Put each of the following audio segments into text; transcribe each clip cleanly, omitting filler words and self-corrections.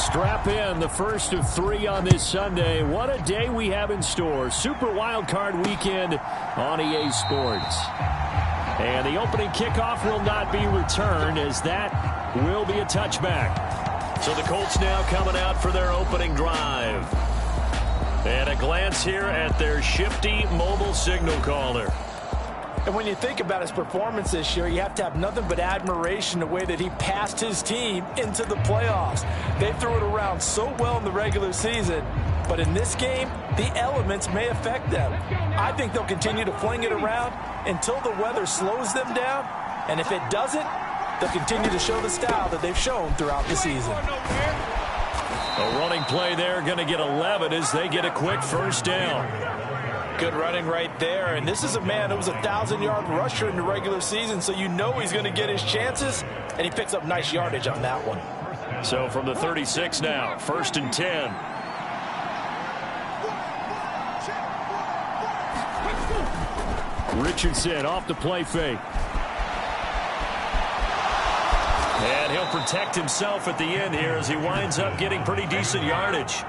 Strap in, the first of 3 on this Sunday. What a day we have in store. Super Wild Card Weekend on EA Sports. And the opening kickoff will not be returned, as that will be a touchback. So the Colts now coming out for their opening drive. And a glance here at their shifty mobile signal caller. And when you think about his performance this year, you have to have nothing but admiration the way that he passed his team into the playoffs. They threw it around so well in the regular season, but in this game, the elements may affect them. I think they'll continue to fling it around until the weather slows them down, and if it doesn't, they'll continue to show the style that they've shown throughout the season. A running play there, going to get 11 as they get a quick first down. Good running right there, and this is a man who was a 1,000-yard rusher in the regular season, so you know he's going to get his chances, and he picks up nice yardage on that one. So from the 36 now, 1st and 10. Richardson off the play fake. And he'll protect himself at the end here as he winds up getting pretty decent yardage.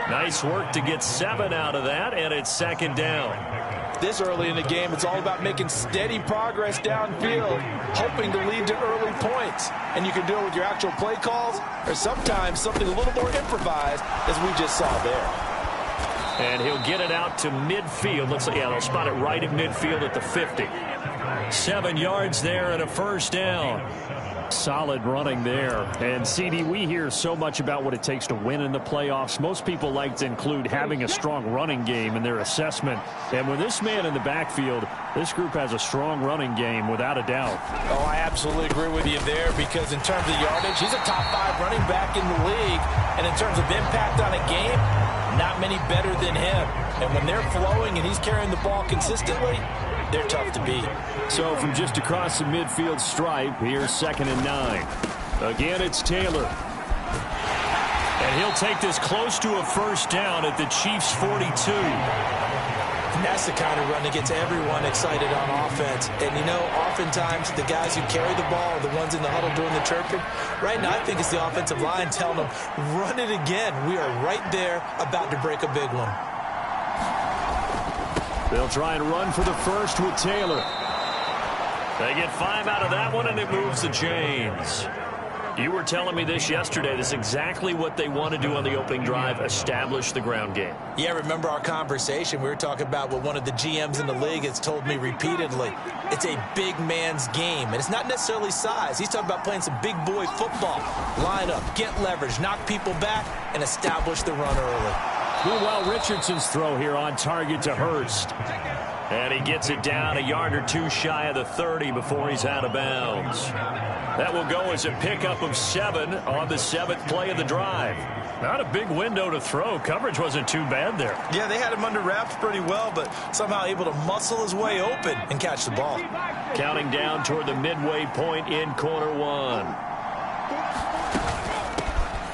Nice work to get 7 out of that, and it's 2nd down. This early in the game, it's all about making steady progress downfield, hoping to lead to early points. And you can do it with your actual play calls, or sometimes something a little more improvised, as we just saw there. And he'll get it out to midfield. Let's see, yeah, they'll spot it right at midfield at the 50. 7 yards there and a first down. Solid running there. And, CD, we hear so much about what it takes to win in the playoffs. Most people like to include having a strong running game in their assessment. And with this man in the backfield, this group has a strong running game without a doubt. Oh, I absolutely agree with you there, because in terms of yardage, he's a top 5 running back in the league. And in terms of impact on a game, not many better than him. And when they're flowing and he's carrying the ball consistently, they're tough to beat. So from just across the midfield stripe, here's 2nd and 9. Again, it's Taylor. And he'll take this close to a first down at the Chiefs' 42. And that's the kind of run that gets everyone excited on offense. And, you know, oftentimes the guys who carry the ball are the ones in the huddle doing the chirping. Right now, I think it's the offensive line telling them, run it again. We are right there about to break a big one. They'll try and run for the first with Taylor. They get 5 out of that one, and it moves the chains. You were telling me this yesterday. This is exactly what they want to do on the opening drive, establish the ground game. Yeah, remember our conversation? We were talking about what one of the GMs in the league has told me repeatedly. It's a big man's game, and it's not necessarily size. He's talking about playing some big boy football. Line up, get leverage, knock people back, and establish the run early. Meanwhile, Richardson's throw here on target to Hurst. And he gets it down a yard or 2 shy of the 30 before he's out of bounds. That will go as a pickup of 7 on the 7th play of the drive. Not a big window to throw. Coverage wasn't too bad there. Yeah, they had him under wraps pretty well, but somehow able to muscle his way open and catch the ball. Counting down toward the midway point in quarter 1.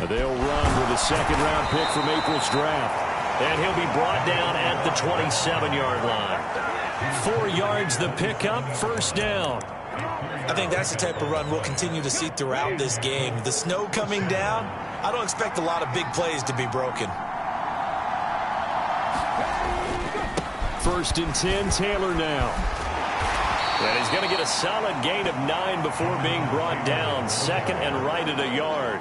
They'll run with a 2nd-round pick from April's draft. And he'll be brought down at the 27-yard line. 4 yards the pickup, first down. I think that's the type of run we'll continue to see throughout this game. The snow coming down, I don't expect a lot of big plays to be broken. 1st and 10, Taylor now. And he's going to get a solid gain of 9 before being brought down. 2nd and right at a yard.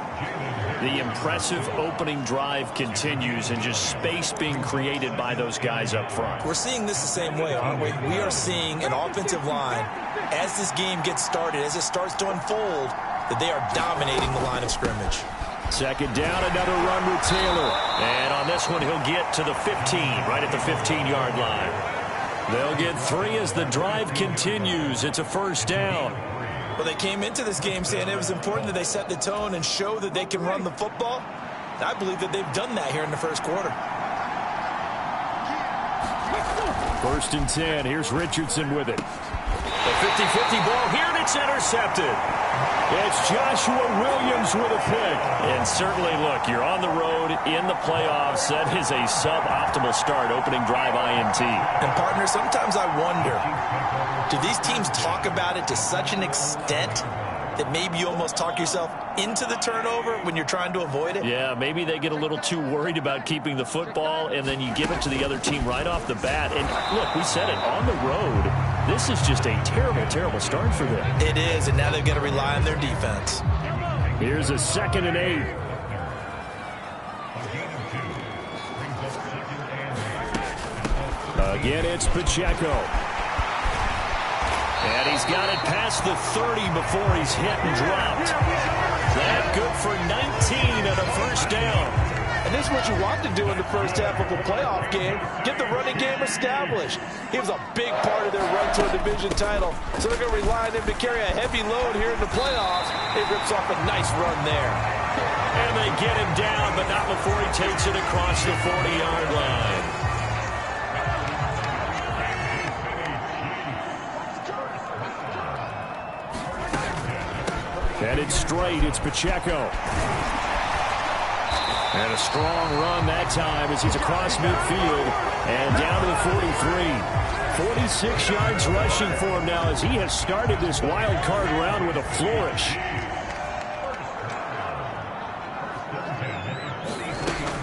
The impressive opening drive continues, and just space being created by those guys up front. We're seeing this the same way, aren't we? We are seeing an offensive line, as this game gets started, as it starts to unfold, that they are dominating the line of scrimmage. 2nd down, another run with Taylor. And on this one, he'll get to the 15, right at the 15-yard line. They'll get 3 as the drive continues. It's a first down. Well, they came into this game saying it was important that they set the tone and show that they can run the football. And I believe that they've done that here in the first quarter. 1st and 10. Here's Richardson with it. The 50-50 ball here, and it's intercepted. It's Joshua Williams with a pick. And certainly, look, you're on the road in the playoffs. That is a suboptimal start, opening drive INT. And, partner, sometimes I wonder, do these teams talk about it to such an extent that maybe you almost talk yourself into the turnover when you're trying to avoid it? Yeah, maybe they get a little too worried about keeping the football, and then you give it to the other team right off the bat. And look, we said it, on the road, this is just a terrible, terrible start for them. It is, and now they've got to rely on their defense. Here's a 2nd and 8. Again, it's Pacheco. And he's got it past the 30 before he's hit and dropped. That good for 19 and a first down. And this is what you want to do in the first half of a playoff game. Get the running game established. He was a big part of their run to a division title. So they're going to rely on him to carry a heavy load here in the playoffs. He rips off a nice run there. And they get him down, but not before he takes it across the 40-yard line. And it's straight. It's Pacheco. And a strong run that time as he's across midfield and down to the 43. 46 yards rushing for him now as he has started this wild card round with a flourish.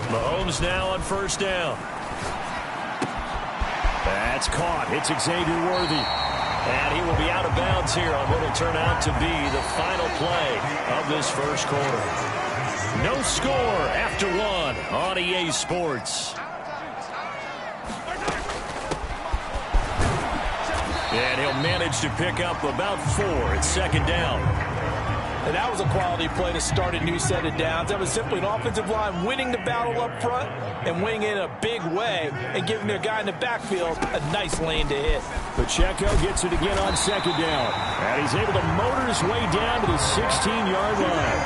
Mahomes now on first down. That's caught. It's Xavier Worthy. And he will be out of bounds here on what will turn out to be the final play of this first quarter. No score after 1 on EA Sports. And he'll manage to pick up about 4 at 2nd down. And that was a quality play to start a new set of downs. That was simply an offensive line winning the battle up front and winning it in a big way and giving their guy in the backfield a nice lane to hit. Pacheco gets it again on 2nd down. And he's able to motor his way down to the 16-yard line.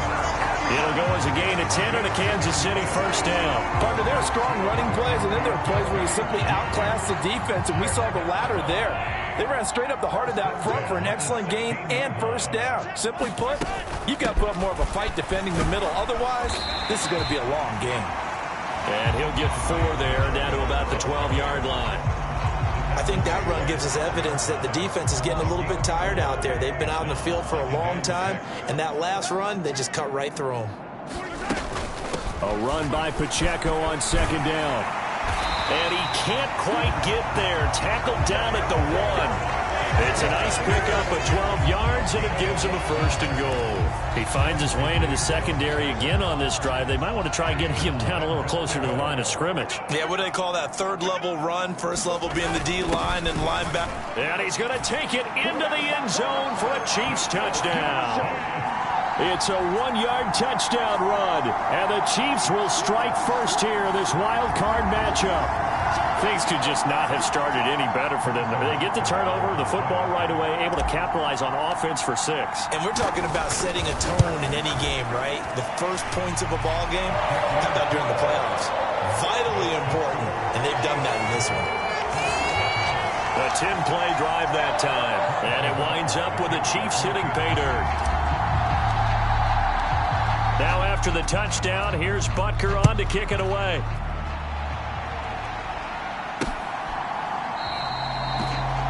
It'll go as a gain of 10 and a Kansas City first down. Partner, there are strong running plays, and then there are plays where you simply outclass the defense, and we saw the latter there. They ran straight up the heart of that front for an excellent gain and first down. Simply put, you've got to put up more of a fight defending the middle. Otherwise, this is going to be a long game. And he'll get 4 there, down to about the 12-yard line. I think that run gives us evidence that the defense is getting a little bit tired out there. They've been out in the field for a long time, and that last run, they just cut right through them. A run by Pacheco on 2nd down. And he can't quite get there. Tackled down at the 1. It's a nice pickup of 12 yards, and it gives him a 1st and goal. He finds his way into the secondary again on this drive. They might want to try getting him down a little closer to the line of scrimmage. Yeah, what do they call that? 3rd-level run, 1st level being the D-line and linebacker. And he's going to take it into the end zone for a Chiefs touchdown. It's a 1-yard touchdown run, and the Chiefs will strike first here in this wild card matchup. Things could just not have started any better for them. They get the turnover, the football right away, able to capitalize on offense for 6. And we're talking about setting a tone in any game, right? The first points of a ball game, how about during the playoffs? Vitally important, and they've done that in this one. A 10-play drive that time, and it winds up with the Chiefs hitting pay dirt. Now after the touchdown, here's Butker on to kick it away.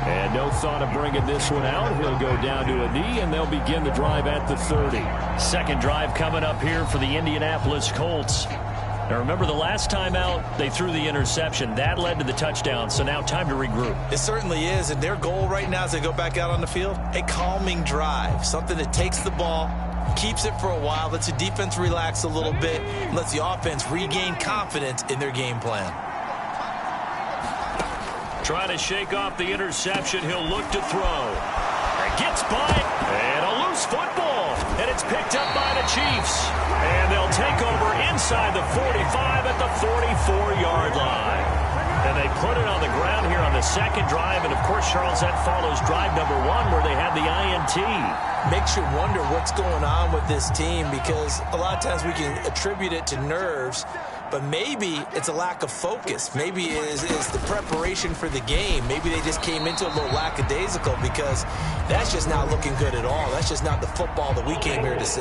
And no thought of bringing this one out. He'll go down to a knee, and they'll begin the drive at the 30. Second drive coming up here for the Indianapolis Colts. Now remember, the last time out, they threw the interception. That led to the touchdown, so now time to regroup. It certainly is, and their goal right now as they go back out on the field, a calming drive, something that takes the ball, keeps it for a while, lets the defense relax a little bit, and lets the offense regain confidence in their game plan. Trying to shake off the interception. He'll look to throw. It gets by, and a loose football. And it's picked up by the Chiefs. And they'll take over inside the 45 at the 44-yard line. And they put it on the ground here on the second drive. And, of course, Charles, that follows drive number 1 where they had the INT. Makes you wonder what's going on with this team because a lot of times we can attribute it to nerves. But maybe it's a lack of focus. Maybe it's the preparation for the game. Maybe they just came into a little lackadaisical because that's just not looking good at all. That's just not the football that we came here to see.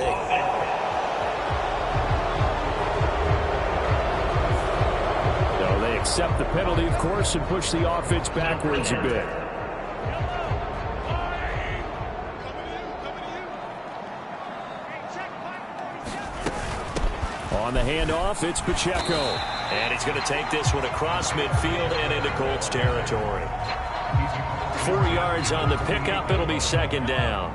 So they accept the penalty, of course, and push the offense backwards a bit. On the handoff, it's Pacheco. And he's going to take this one across midfield and into Colts territory. 4 yards on the pickup. It'll be second down.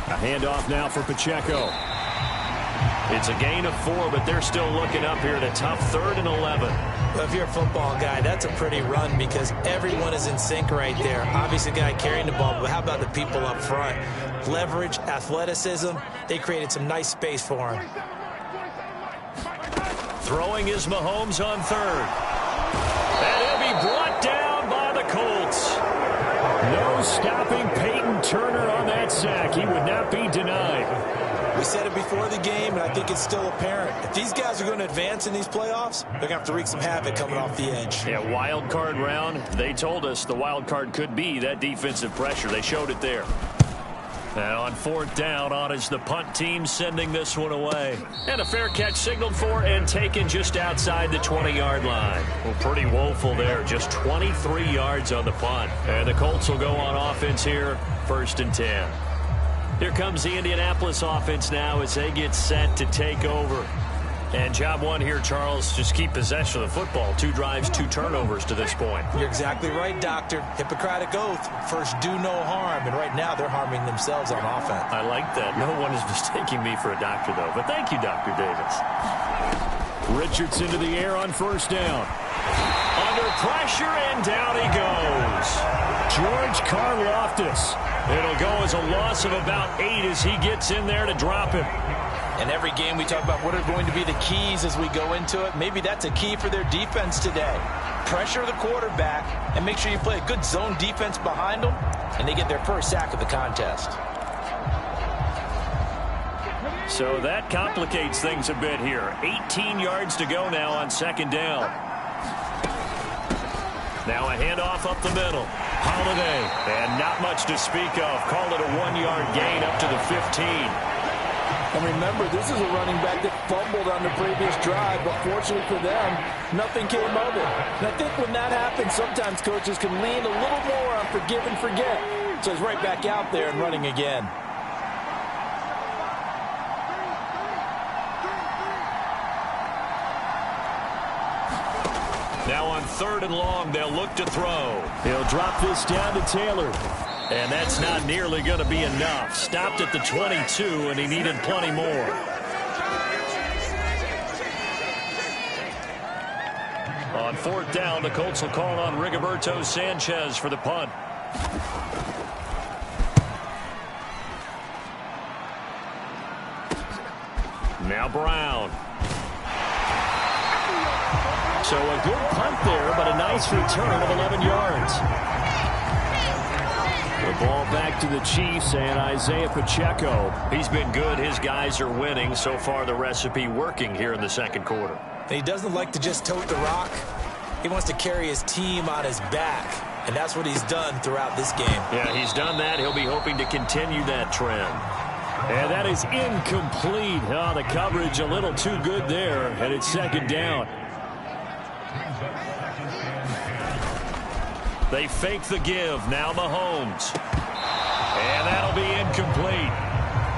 A handoff now for Pacheco. It's a gain of 4, but they're still looking up here at a tough 3rd and 11. Well, if you're a football guy, that's a pretty run because everyone is in sync right there. Obviously, the guy carrying the ball, but how about the people up front? Leverage, athleticism, they created some nice space for him. Throwing is Mahomes on 3rd. And he'll be brought down by the Colts. No stopping Peyton Turner on that sack. He would not be denied. We said it before the game, and I think it's still apparent. If these guys are going to advance in these playoffs, they're going to have to wreak some havoc coming off the edge. Yeah, wild card round. They told us the wild card could be that defensive pressure. They showed it there. And on 4th down, on is the punt team sending this one away. And a fair catch signaled for and taken just outside the 20-yard line. Well, pretty woeful there. Just 23 yards on the punt. And the Colts will go on offense here, 1st and 10. Here comes the Indianapolis offense now as they get set to take over. And job one here, Charles, just keep possession of the football. 2 drives, 2 turnovers to this point. You're exactly right, Doctor. Hippocratic oath. First, do no harm. And right now, they're harming themselves on offense. I like that. No one is mistaking me for a doctor, though. But thank you, Dr. Davis. Richardson to the air on 1st down. Under pressure, and down he goes. George Karlaftis. It'll go as a loss of about 8 as he gets in there to drop him. In every game, we talk about what are going to be the keys as we go into it. Maybe that's a key for their defense today. Pressure the quarterback and make sure you play a good zone defense behind them, and they get their first sack of the contest. So that complicates things a bit here. 18 yards to go now on 2nd down. Now a handoff up the middle. Holiday, and not much to speak of. Call it a 1-yard gain up to the 15. And remember, this is a running back that fumbled on the previous drive, but fortunately for them, nothing came of it. And I think when that happens, sometimes coaches can lean a little more on forgive and forget. So he's right back out there and running again. Now on 3rd and long, they'll look to throw. He'll drop this down to Taylor. And that's not nearly going to be enough. Stopped at the 22, and he needed plenty more. On 4th down, the Colts will call on Rigoberto Sanchez for the punt. Now Brown. So a good punt there, but a nice return of 11 yards. The ball back to the Chiefs and Isaiah Pacheco. He's been good. His guys are winning. So far, the recipe working here in the 2nd quarter. He doesn't like to just tote the rock. He wants to carry his team on his back, and that's what he's done throughout this game. Yeah, he's done that. He'll be hoping to continue that trend. And that is incomplete. Oh, the coverage a little too good there, and it's 2nd down. They fake the give. Now Mahomes. And that'll be incomplete.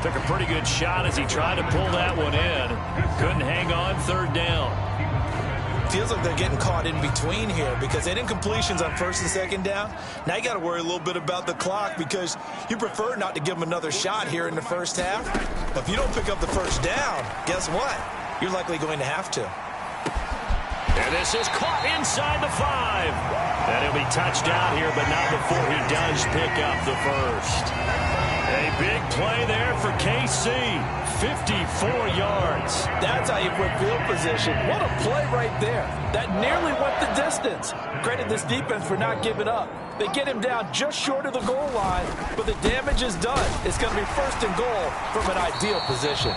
Took a pretty good shot as he tried to pull that one in. Couldn't hang on 3rd down. Feels like they're getting caught in between here because they had incompletions on 1st and 2nd down. Now you got to worry a little bit about the clock because you prefer not to give them another shot here in the 1st half. But if you don't pick up the 1st down, guess what? You're likely going to have to. And this is caught inside the 5. And he'll be touched down here, but not before he does pick up the 1st. A big play there for KC. 54 yards. That's how you put field position. What a play right there. That nearly went the distance. Credit this defense for not giving up. They get him down just short of the goal line, but the damage is done. It's going to be 1st and goal from an ideal position.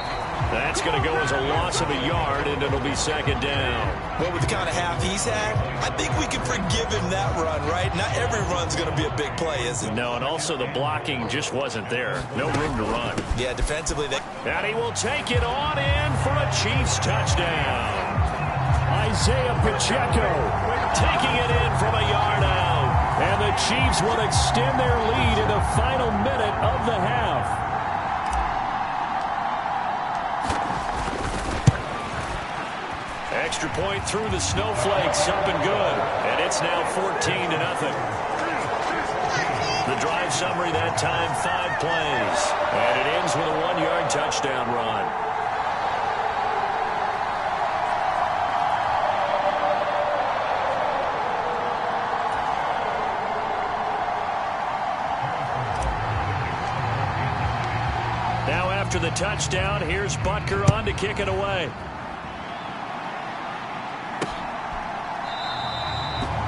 That's going to go as a loss of a yard, and it'll be 2nd down. Well, with the kind of half he's had, I think we can forgive him that run, right? Not every run's going to be a big play, is it? No, and also the blocking just wasn't there. No room to run. Yeah, defensively. And he will take it on in for a Chiefs touchdown. Isaiah Pacheco taking it in from a yard out. And the Chiefs will extend their lead in the final minute of the half. Extra point through the snowflakes, up and good. And it's now 14-0. The drive summary that time, 5 plays. And it ends with a 1-yard touchdown run. Now after the touchdown, here's Butker on to kick it away.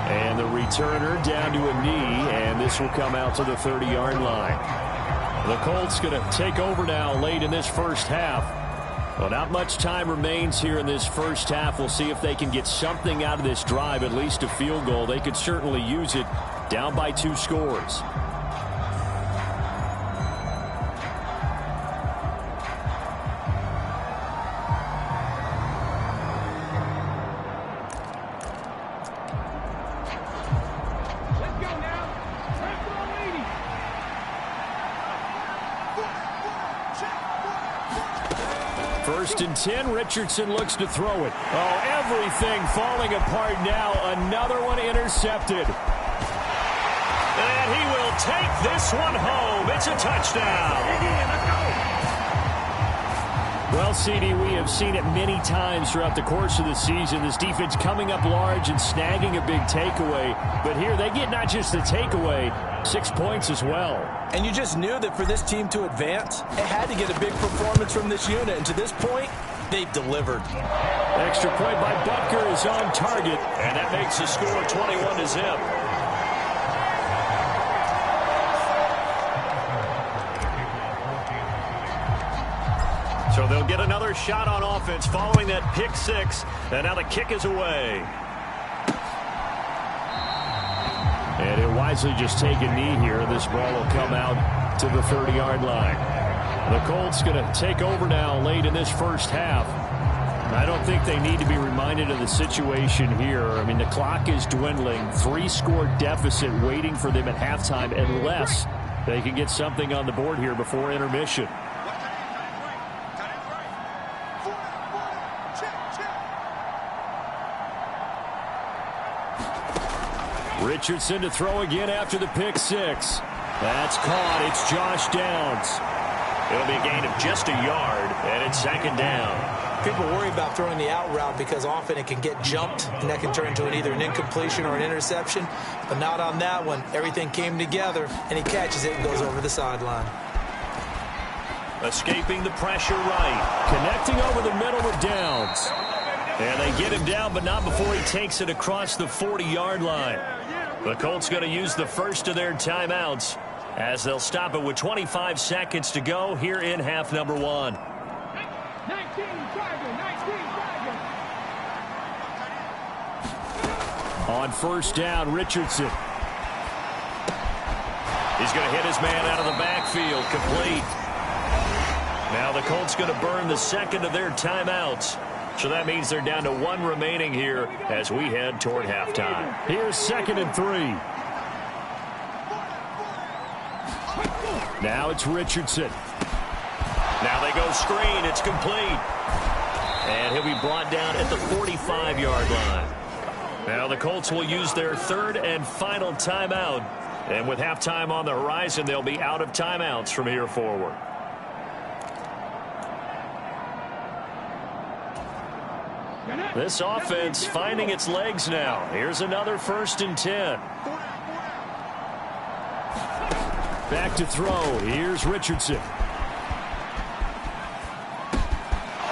And the returner down to a knee, and this will come out to the 30-yard line. The Colts going to take over now late in this first half. Well, not much time remains here in this first half. We'll see if they can get something out of this drive, at least a field goal. They could certainly use it, down by 2 scores. First and 10, Richardson looks to throw it. Oh, everything falling apart now. Another one intercepted. And he will take this one home. It's a touchdown. Well, CD, we have seen it many times throughout the course of the season. This defense coming up large and snagging a big takeaway. But here they get not just the takeaway, 6 points as well. And you just knew that for this team to advance, it had to get a big performance from this unit. And to this point, they've delivered. Extra point by Butker is on target. And that makes the score 21-0. So they'll get another shot on offense following that pick 6. And now the kick is away. And he'll wisely just take a knee here. This ball will come out to the 30-yard line. The Colts going to take over now late in this first half. I don't think they need to be reminded of the situation here. I mean, the clock is dwindling. 3-score deficit waiting for them at halftime unless they can get something on the board here before intermission. Richardson to throw again after the pick 6. That's caught. It's Josh Downs. It'll be a gain of just a yard, and it's 2nd down. People worry about throwing the out route because often it can get jumped, and that can turn into either an incompletion or an interception. But not on that one. Everything came together, and he catches it and goes over the sideline. Escaping the pressure right. Connecting over the middle with Downs. And they get him down, but not before he takes it across the 40-yard line. The Colts going to use the first of their timeouts as they'll stop it with 25 seconds to go here in half number 1. 19, On first down, Richardson. He's going to hit his man out of the backfield, complete. Now the Colts going to burn the second of their timeouts. So that means they're down to 1 remaining here as we head toward halftime. Here's 2nd and 3. Now it's Richardson. Now they go screen. It's complete. And he'll be brought down at the 45-yard line. Now the Colts will use their 3rd and final timeout. And with halftime on the horizon, they'll be out of timeouts from here forward. This offense finding its legs now. Here's another 1st and 10. Back to throw. Here's Richardson.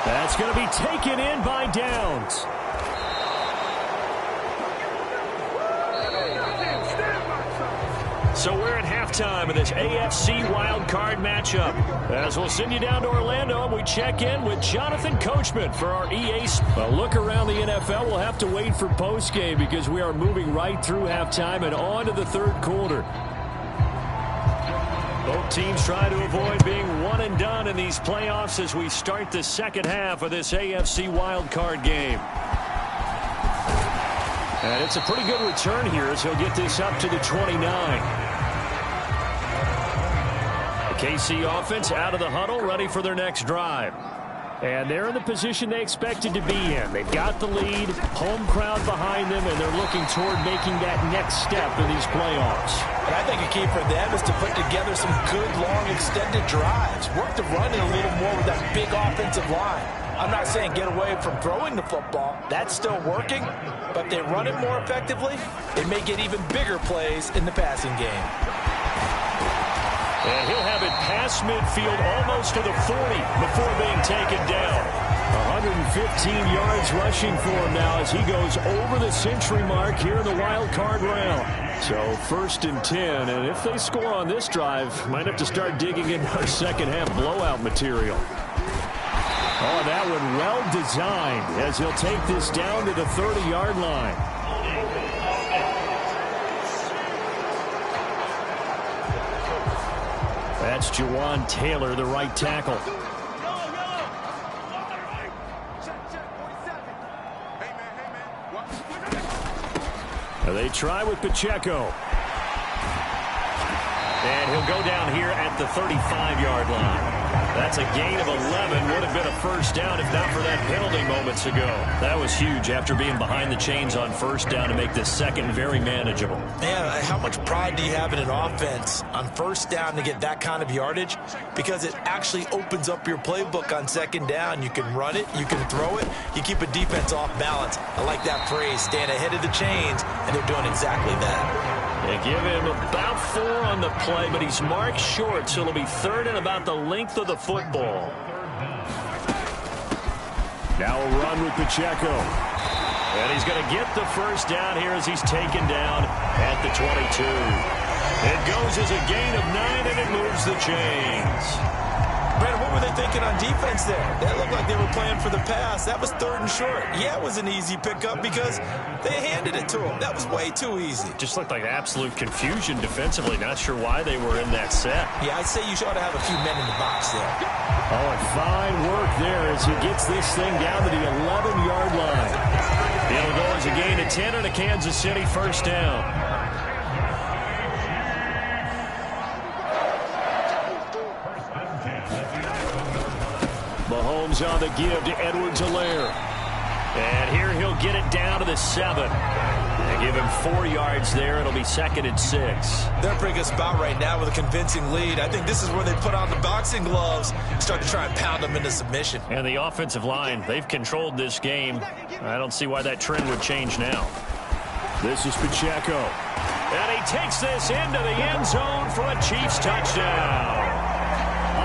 That's going to be taken in by Downs. So we're at halftime of this AFC wildcard matchup. As we'll send you down to Orlando, and we check in with Jonathan Coachman for our EA. A look around the NFL. We'll have to wait for postgame because we are moving right through halftime and on to the 3rd quarter. Both teams try to avoid being one and done in these playoffs as we start the second half of this AFC wildcard game. And it's a pretty good return here as he'll get this up to the 29. The KC offense out of the huddle, ready for their next drive. And they're in the position they expected to be in. They've got the lead, home crowd behind them, and they're looking toward making that next step in these playoffs. And I think a key for them is to put together some good, long, extended drives. Work the run in a little more with that big offensive line. I'm not saying get away from throwing the football. That's still working. But if they run it more effectively, they may get even bigger plays in the passing game. And he'll have it past midfield almost to the 40 before being taken down. 115 yards rushing for him now as he goes over the century mark here in the wild card round. So 1st and 10, and if they score on this drive, might have to start digging in our second half blowout material. Oh, that one well designed as he'll take this down to the 30-yard line. That's Jawan Taylor, the right tackle. They try with Pacheco. And he'll go down here at the 35-yard line. That's a gain of 11. Would have been a first down if not for that penalty moments ago. That was huge after being behind the chains on first down to make this second very manageable. Man, how much pride do you have in an offense on first down to get that kind of yardage? Because it actually opens up your playbook on second down. You can run it, you can throw it, you keep a defense off balance. I like that phrase, stand ahead of the chains, and they're doing exactly that. They give him about 4 on the play, but he's marked short, so it'll be 3rd and about the length of the football. Now a run with Pacheco. And he's going to get the first down here as he's taken down at the 22. It goes as a gain of 9, and it moves the chains. Brandon, what were they thinking on defense there? That looked like they were playing for the pass. That was 3rd and short. Yeah, it was an easy pickup because they handed it to him. That was way too easy. Just looked like absolute confusion defensively. Not sure why they were in that set. Yeah, I'd say you ought to have a few men in the box there. Oh, and fine work there as he gets this thing down to the 11-yard line. It'll go as a gain of 10 and a Kansas City first down. Mahomes on the give to Edwards-Helaire. And here he'll get it down to the 7. They give him 4 yards there. It'll be 2nd and 6. They're in a pretty good spot right now with a convincing lead. I think this is where they put on the boxing gloves and start to try and pound them into submission. And the offensive line, they've controlled this game. I don't see why that trend would change now. This is Pacheco. And he takes this into the end zone for a Chiefs touchdown.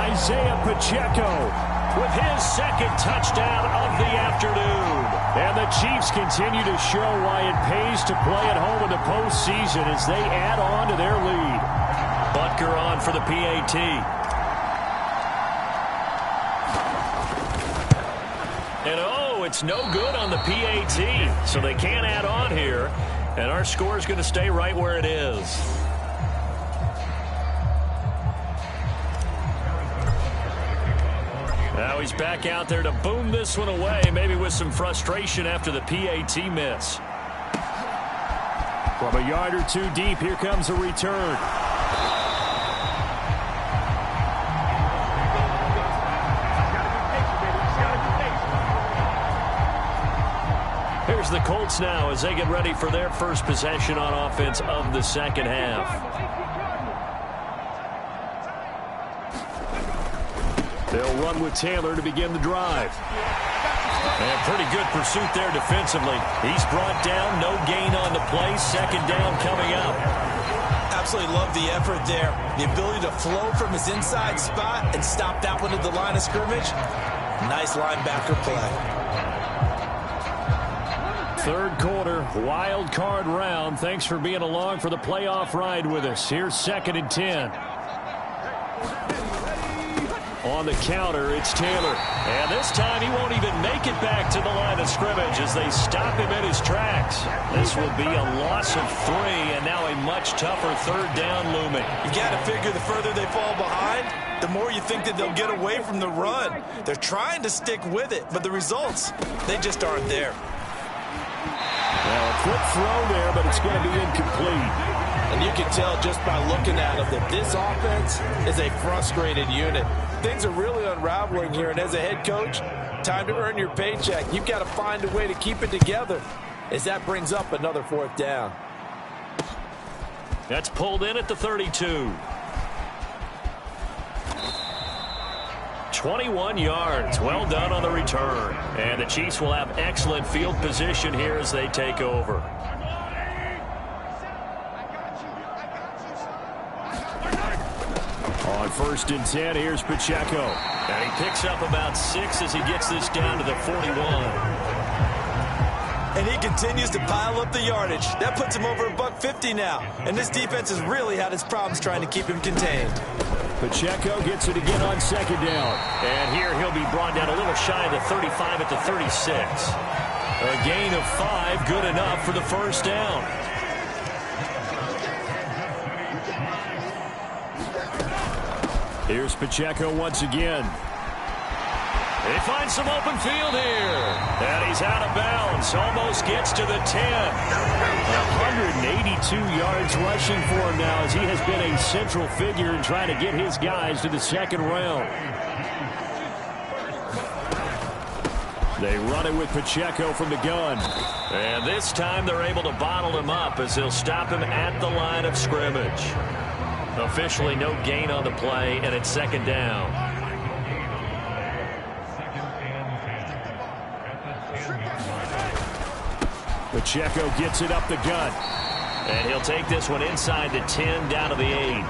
Isaiah Pacheco with his 2nd touchdown of the afternoon. And the Chiefs continue to show why it pays to play at home in the postseason as they add on to their lead. Butker on for the PAT. And oh, it's no good on the PAT. So they can't add on here. And our score is going to stay right where it is. Now he's back out there to boom this one away, maybe with some frustration after the PAT miss. From a yard or 2 deep, here comes a return. Here's the Colts now as they get ready for their first possession on offense of the second half. They'll run with Taylor to begin the drive. And pretty good pursuit there defensively. He's brought down, no gain on the play. 2nd down coming up. Absolutely love the effort there. The ability to flow from his inside spot and stop that one at the line of scrimmage. Nice linebacker play. 3rd quarter, wild card round. Thanks for being along for the playoff ride with us. Here's 2nd and 10. On the counter, it's Taylor. And this time he won't even make it back to the line of scrimmage as they stop him in his tracks. This will be a loss of 3, and now a much tougher 3rd down looming. You got to figure the further they fall behind, the more you think that they'll get away from the run. They're trying to stick with it, but the results, they just aren't there. Well, a quick throw there, but it's going to be incomplete. And you can tell just by looking at him that this offense is a frustrated unit. Things are really unraveling here, and as a head coach, time to earn your paycheck. You've got to find a way to keep it together as that brings up another fourth down. That's pulled in at the 32. 21 yards. Well done on the return. And the Chiefs will have excellent field position here as they take over. On 1st and 10, here's Pacheco. And he picks up about 6 as he gets this down to the 41. And he continues to pile up the yardage. That puts him over $150 now. And this defense has really had its problems trying to keep him contained. Pacheco gets it again on 2nd down. And here he'll be brought down a little shy of the 35 at the 36. A gain of 5, good enough for the first down. Here's Pacheco once again. He finds some open field here. And he's out of bounds. Almost gets to the 10. 182 yards rushing for him now as he has been a central figure in trying to get his guys to the 2nd round. They run it with Pacheco from the gun. And this time they're able to bottle him up as they'll stop him at the line of scrimmage. Officially no gain on the play, and it's 2nd down. Pacheco gets it up the gut. And he'll take this one inside the 10 down to the 8.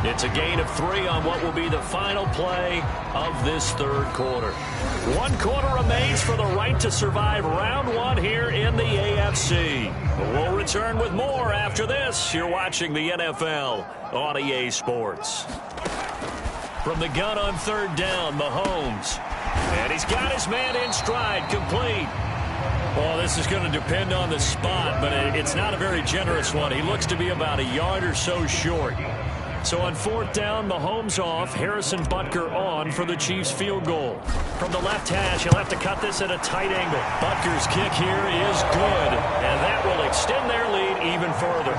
It's a gain of 3 on what will be the final play of this 3rd quarter. 1 quarter remains for the right to survive round 1 here in the AFC. We'll return with more after this. You're watching the NFL on EA Sports. From the gun on 3rd down, Mahomes. And he's got his man in stride, complete. Well, this is going to depend on the spot, but it's not a very generous one. He looks to be about a yard or so short. So on 4th down, Mahomes off, Harrison Butker on for the Chiefs field goal. From the left hash, he'll have to cut this at a tight angle. Butker's kick here is good, and that will extend their lead even further.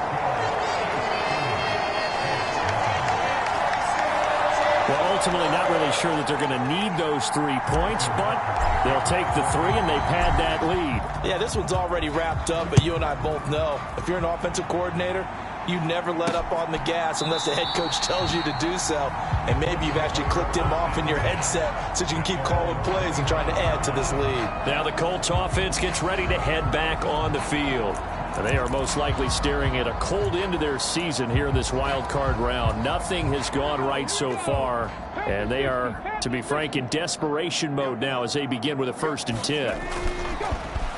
Well, ultimately not really sure that they're going to need those 3 points, but they'll take the 3 and they pad that lead. Yeah, this one's already wrapped up, but you and I both know if you're an offensive coordinator, you never let up on the gas unless the head coach tells you to do so. And maybe you've actually clicked him off in your headset so you can keep calling plays and trying to add to this lead. Now the Colts offense gets ready to head back on the field. And they are most likely staring at a cold end to their season here in this wild card round. Nothing has gone right so far. And they are, to be frank, in desperation mode now as they begin with a 1st and 10.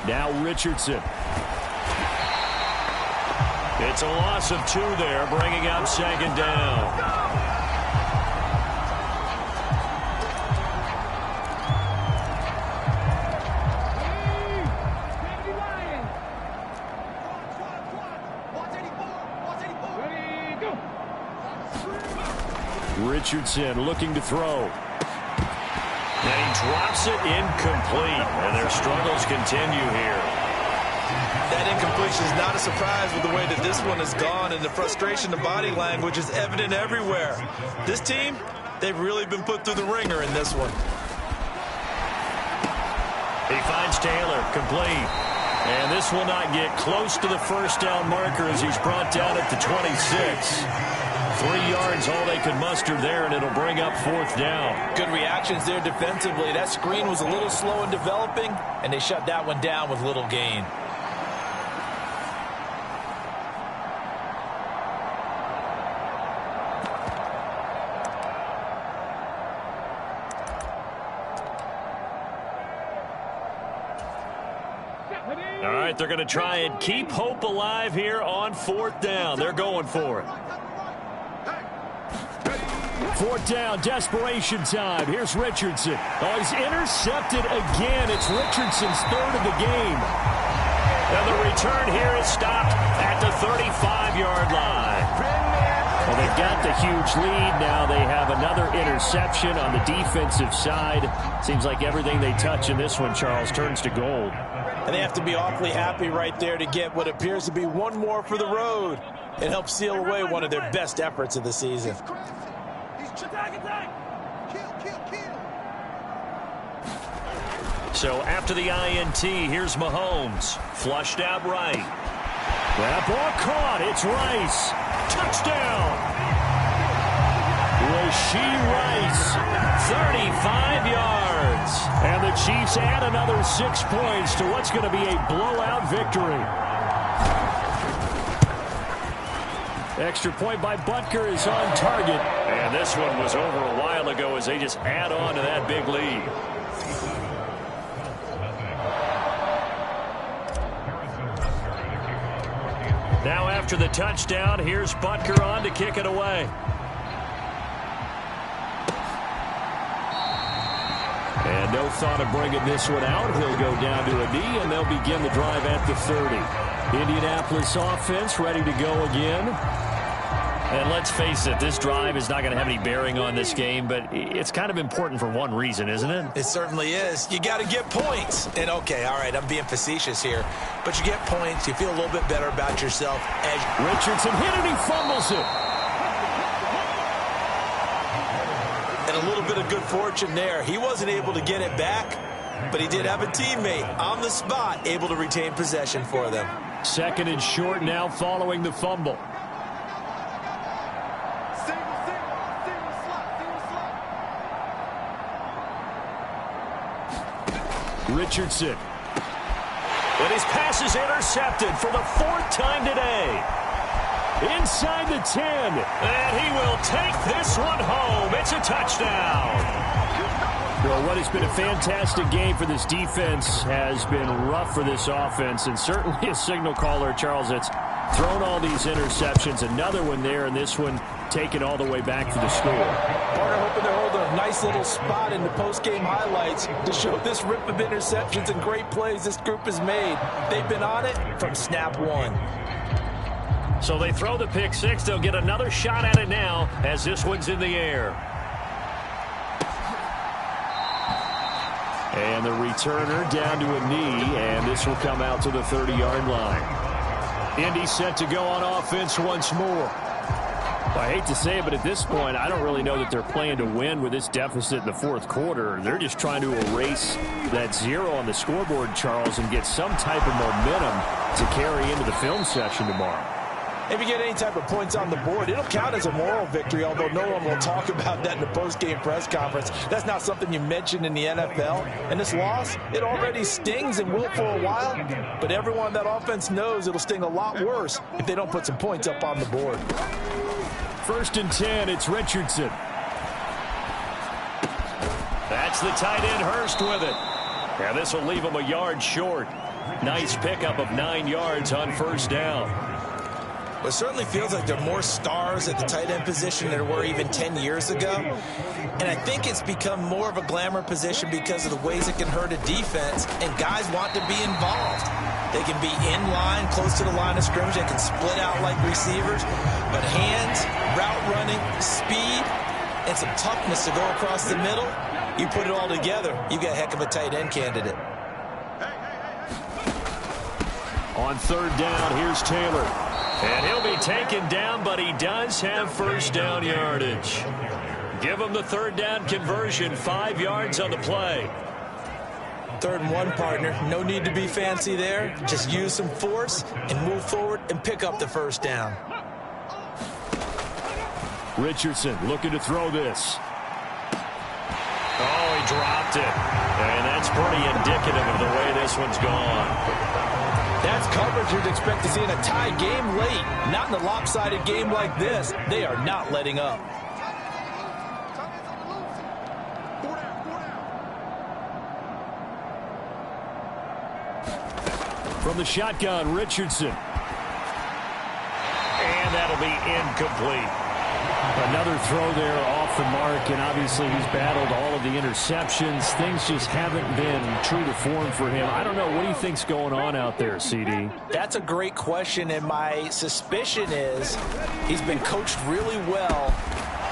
Now Richardson. It's a loss of 2 there, bringing up 2nd down. Richardson looking to throw. And he drops it incomplete, and their struggles continue here. That incompletion is not a surprise with the way that this one has gone, and the frustration, the body language is evident everywhere. This team, they've really been put through the ringer in this one. He finds Taylor, complete. And this will not get close to the 1st down marker as he's brought down at the 26. 3 yards all they could muster there, and it'll bring up 4th down. Good reactions there defensively. That screen was a little slow in developing, and they shut that one down with little gain. All right, they're going to try and keep hope alive here on 4th down. They're going for it. 4th down, desperation time. Here's Richardson. Oh, he's intercepted again. It's Richardson's 3rd of the game. And the return here is stopped at the 35-yard line. Well, they've got the huge lead. Now they have another interception on the defensive side. Seems like everything they touch in this one, Charles, turns to gold. And they have to be awfully happy right there to get what appears to be one more for the road. It helps seal away one of their best efforts of the season. So after the INT, here's Mahomes. Flushed out right. That ball caught. It's Rice. Touchdown. Rashee Rice, 35 yards. And the Chiefs add another 6 points to what's going to be a blowout victory. Extra point by Butker is on target. And this one was over a while ago as they just add on to that big lead. Now after the touchdown, here's Butker on to kick it away. And no thought of bringing this one out. He'll go down to a knee, and they'll begin the drive at the 30. Indianapolis offense ready to go again. And let's face it, this drive is not going to have any bearing on this game, but it's kind of important for one reason, isn't it? It certainly is. You got to get points. And, okay, all right, I'm being facetious here. But you get points, you feel a little bit better about yourself. As Richardson hit it, he fumbles it. And a little bit of good fortune there. He wasn't able to get it back, but he did have a teammate on the spot able to retain possession for them. Second and short now following the fumble. Richardson. And his pass is intercepted for the 4th time today. Inside the 10. And he will take this one home. It's a touchdown. Well, what has been a fantastic game for this defense has been rough for this offense, and certainly a signal caller, Charles, that's thrown all these interceptions. Another one there, and this one taken all the way back for the score. Partner hoping to hold a nice little spot in the post-game highlights to show this rip of interceptions and great plays this group has made. They've been on it from snap one. So they throw the pick six. They'll get another shot at it now as this one's in the air. And the returner down to a knee, and this will come out to the 30-yard line. Indy set to go on offense once more. Well, I hate to say it, but at this point, I don't really know that they're playing to win with this deficit in the 4th quarter. They're just trying to erase that 0 on the scoreboard, Charles, and get some type of momentum to carry into the film session tomorrow. If you get any type of points on the board, it'll count as a moral victory, although no one will talk about that in the post-game press conference. That's not something you mentioned in the NFL. And this loss, it already stings and will for a while, but everyone on that offense knows it'll sting a lot worse if they don't put some points up on the board. 1st and 10, it's Richardson. That's the tight end, Hurst, with it. And this will leave him a yard short. Nice pickup of 9 yards on 1st down. Well, it certainly feels like there are more stars at the tight end position than there were even 10 years ago. And I think it's become more of a glamour position because of the ways it can hurt a defense, and guys want to be involved. They can be in line, close to the line of scrimmage. They can split out like receivers. But hands, route running, speed, and some toughness to go across the middle, you put it all together, you got a heck of a tight end candidate. On 3rd down, here's Taylor. And he'll be taken down, but he does have 1st down yardage. Give him the 3rd down conversion, 5 yards on the play. 3rd and 1, partner. No need to be fancy there. Just use some force and move forward and pick up the 1st down. Richardson looking to throw this. Oh, he dropped it. And that's pretty indicative of the way this one's gone. That's coverage you'd expect to see in a tie game late. Not in a lopsided game like this. They are not letting up. From the shotgun, Richardson. And that'll be incomplete. Another throw there off the mark, and obviously he's battled all of the interceptions. Things just haven't been true to form for him. I don't know. What do you think's going on out there, CD? That's a great question, and my suspicion is he's been coached really well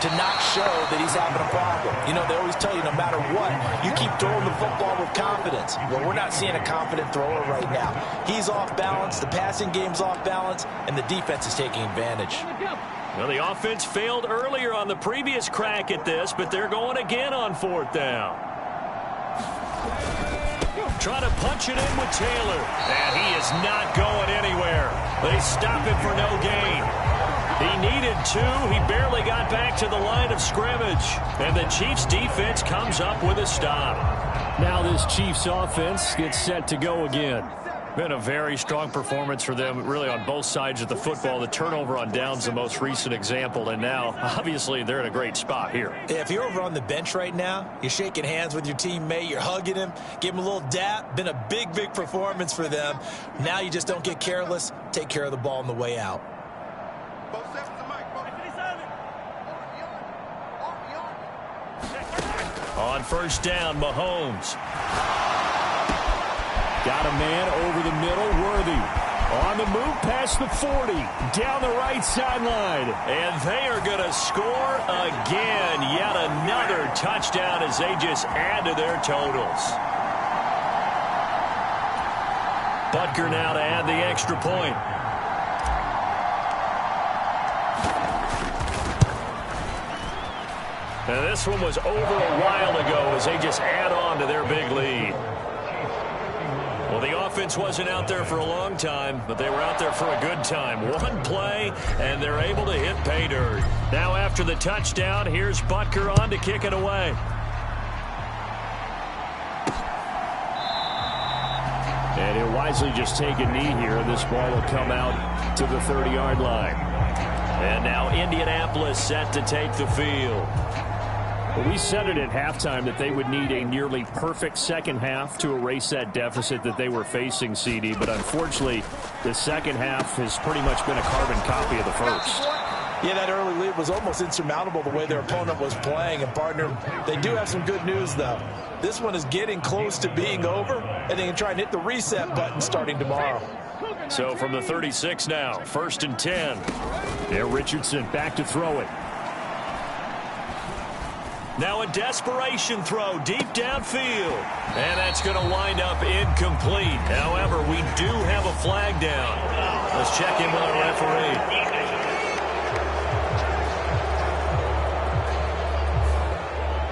to not show that he's having a problem. You know, they always tell you no matter what, you keep throwing the football with confidence. Well, we're not seeing a confident thrower right now. He's off balance, the passing game's off balance, and the defense is taking advantage. Well, the offense failed earlier on the previous crack at this, but they're going again on 4th down. Trying to punch it in with Taylor, and he is not going anywhere. They stop him for no gain. He needed 2. He barely got back to the line of scrimmage. And the Chiefs defense comes up with a stop. Now this Chiefs offense gets set to go again. Been a very strong performance for them, really, on both sides of the football. The turnover on downs, the most recent example, and now, obviously, they're in a great spot here. Yeah, if you're over on the bench right now, you're shaking hands with your teammate, you're hugging him, give him a little dap. Been a big, big performance for them. Now you just don't get careless. Take care of the ball on the way out. On 1st down, Mahomes. Got a man over the middle, Worthy. On the move past the 40, down the right sideline. And they are going to score again. Yet another touchdown as they just add to their totals. Butker now to add the extra point. And this one was over a while ago as they just add on to their big lead. Well, the offense wasn't out there for a long time, but they were out there for a good time. One play, and they're able to hit pay dirt. Now after the touchdown, here's Butker on to kick it away. And he'll wisely just take a knee here, and this ball will come out to the 30-yard line. And now Indianapolis set to take the field. Well, we said it at halftime that they would need a nearly perfect second half to erase that deficit that they were facing, CD. But unfortunately, the second half has pretty much been a carbon copy of the first. Yeah, that early lead was almost insurmountable the way their opponent was playing. And, partner, they do have some good news, though. This one is getting close to being over, and they can try and hit the reset button starting tomorrow. So from the 36 now, 1st and 10. There, Richardson back to throw it. Now a desperation throw deep downfield. And that's going to wind up incomplete. However, we do have a flag down. Let's check in with our referee.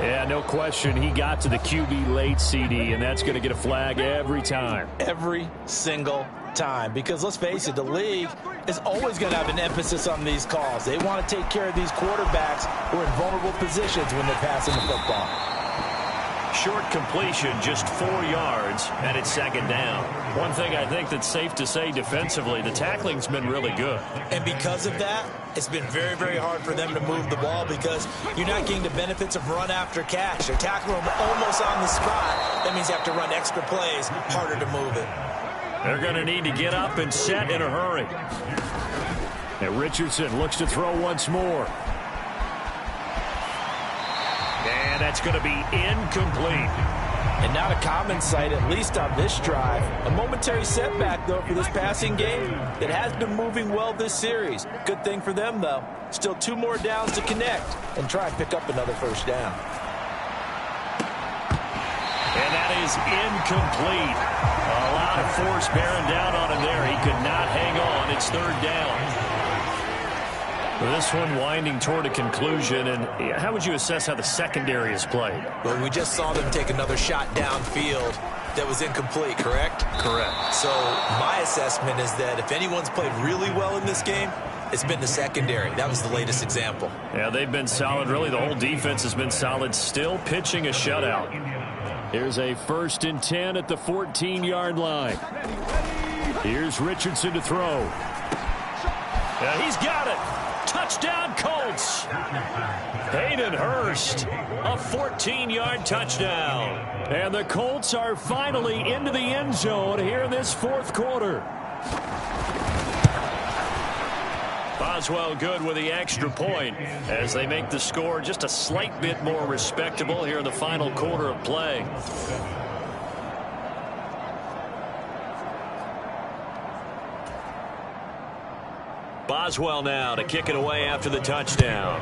Yeah, no question. He got to the QB late, CD, and that's going to get a flag every time. Every single time. Because let's face it, the league is always going to have an emphasis on these calls. They want to take care of these quarterbacks who are in vulnerable positions when they're passing the football. Short completion, just 4 yards, and it's 2nd down. One thing I think that's safe to say defensively, the tackling's been really good. And because of that, it's been very, very hard for them to move the ball because you're not getting the benefits of run after catch. They're tackling them almost on the spot. That means you have to run extra plays, harder to move it. They're going to need to get up and set in a hurry. And Richardson looks to throw once more. And that's going to be incomplete. And not a common sight, at least on this drive. A momentary setback, though, for this passing game that has been moving well this series. Good thing for them, though. Still 2 more downs to connect and try and pick up another 1st down. And that is incomplete. A lot of force bearing down on him there. He could not hang on. It's 3rd down. This one winding toward a conclusion, and how would you assess how the secondary has played? Well, we just saw them take another shot downfield that was incomplete, correct? Correct. So my assessment is that if anyone's played really well in this game, it's been the secondary. That was the latest example. Yeah, they've been solid. Really, the whole defense has been solid, still pitching a shutout. Here's a 1st and 10 at the 14-yard line. Here's Richardson to throw. Yeah, he's got it. Touchdown, Colts. Hayden Hurst, a 14-yard touchdown. And the Colts are finally into the end zone here in this 4th quarter. Boswell good with the extra point as they make the score just a slight bit more respectable here in the final quarter of play. Boswell now to kick it away after the touchdown.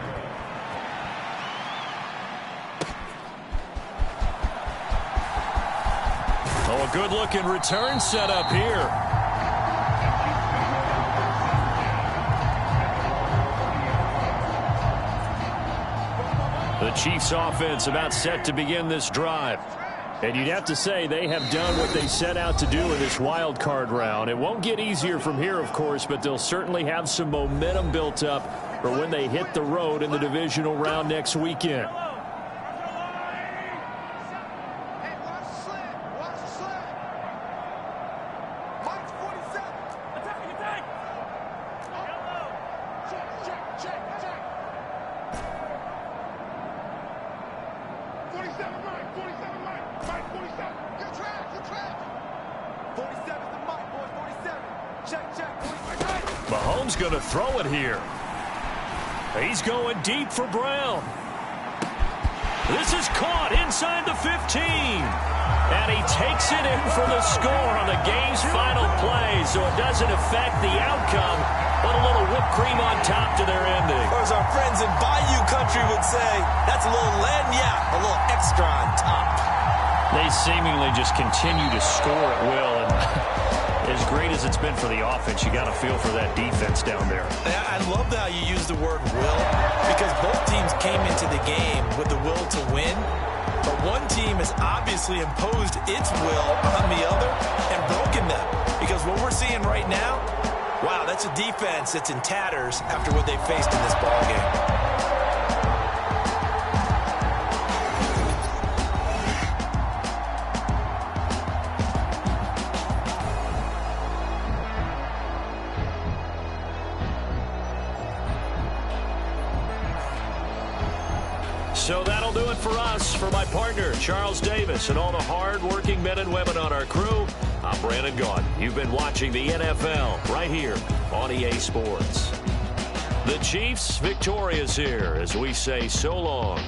Oh, a good-looking return set up here. The Chiefs offense about set to begin this drive. And you'd have to say they have done what they set out to do in this wild card round. It won't get easier from here, of course, but they'll certainly have some momentum built up for when they hit the road in the divisional round next weekend. Mahomes going to throw it here. He's going deep for Brown. This is caught inside the 15. And he takes it in for the score on the game's final play, so it doesn't affect the outcome, but a little whipped cream on top to their ending. Or as our friends in Bayou Country would say, that's a little lagniappe, a little extra on top. They seemingly just continue to score at will, and as great as it's been for the offense, you got to feel for that defense down there. I love how you use the word will, because both teams came into the game with the will to win, but one team has obviously imposed its will on the other and broken them, because what we're seeing right now, wow, that's a defense that's in tatters after what they faced in this ballgame. So that'll do it for us. For my partner, Charles Davis, and all the hard-working men and women on our crew, I'm Brandon Gaudin. You've been watching the NFL right here on EA Sports. The Chiefs victorious here as we say so long